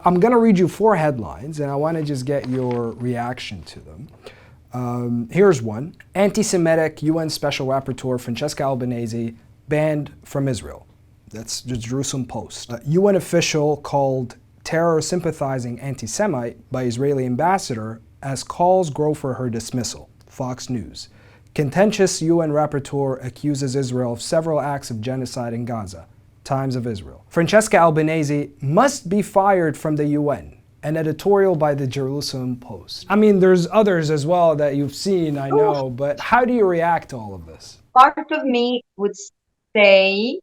I'm going to read you 4 headlines, and I want to just get your reaction to them. Here's one. Anti-Semitic UN Special Rapporteur Francesca Albanese banned from Israel. That's the Jerusalem Post. UN official called terror-sympathizing anti-Semite by Israeli ambassador as calls grow for her dismissal. Fox News. Contentious UN rapporteur accuses Israel of several acts of genocide in Gaza. Times of Israel. Francesca Albanese must be fired from the UN. An editorial by the Jerusalem Post. I mean, there's others as well that you've seen, I know, but how do you react to all of this? Part of me would say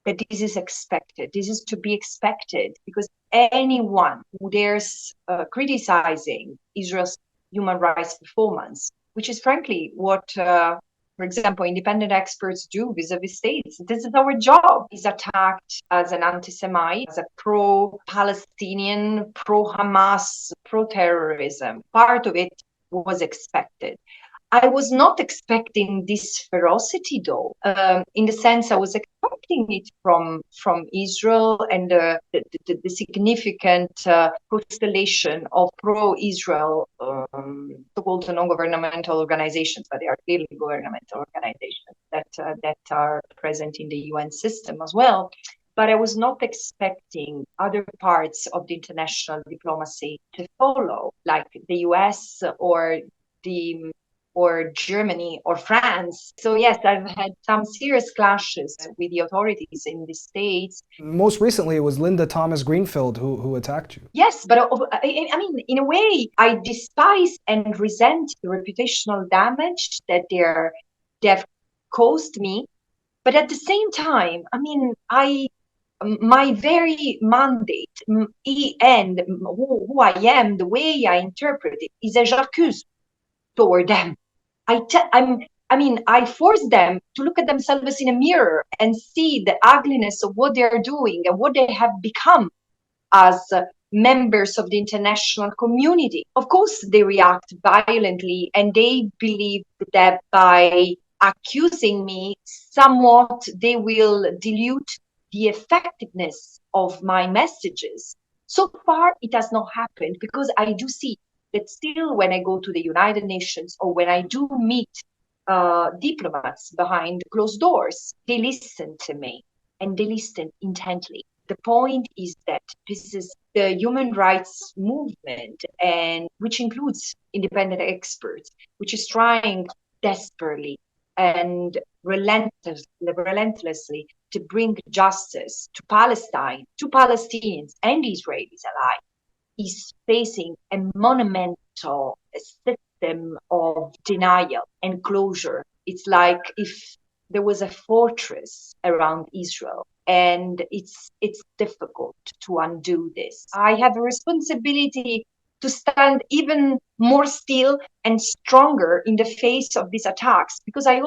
that this is expected. This is to be expected because anyone who dares criticizing Israel's human rights performance, which is frankly what, for example, independent experts do vis-a-vis states. This is our job. Is attacked as an anti-Semite, as a pro-Palestinian, pro-Hamas, pro-terrorism. Part of it was expected. I was not expecting this ferocity, though, in the sense I was expecting it from Israel and the significant constellation of pro-Israel so-called non-governmental organizations, but they are clearly governmental organizations that are present in the UN system as well. But I was not expecting other parts of the international diplomacy to follow, like the US or Germany or France. So yes, I've had some serious clashes with the authorities in the States. Most recently, it was Linda Thomas Greenfield who attacked you. Yes, but I mean, in a way, I despise and resent the reputational damage that they've caused me. But at the same time, I mean, my very mandate and who I am, the way I interpret it, is a j'accuse toward them. I force them to look at themselves in a mirror and see the ugliness of what they're doing and what they have become as members of the international community. Of course, they react violently and they believe that by accusing me, somewhat they will dilute the effectiveness of my messages. So far, it has not happened because I do see that still when I go to the United Nations or when I do meet diplomats behind closed doors, they listen to me and they listen intently. The point is that this is the human rights movement, and which includes independent experts, which is trying desperately and relentlessly to bring justice to Palestine, to Palestinians and Israelis alike, is facing a monumental system of denial and closure. It's like if there was a fortress around Israel, and it's difficult to undo this. I have a responsibility to stand even more still and stronger in the face of these attacks, because I'm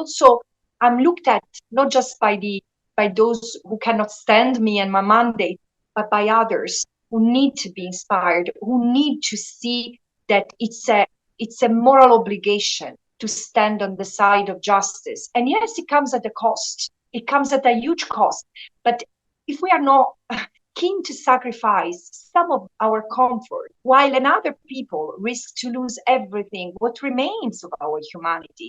looked at not just by those who cannot stand me and my mandate, but by others who need to be inspired, who need to see that it's a moral obligation to stand on the side of justice. And yes, it comes at a cost. It comes at a huge cost. But if we are not keen to sacrifice some of our comfort, while another people risk to lose everything, what remains of our humanity,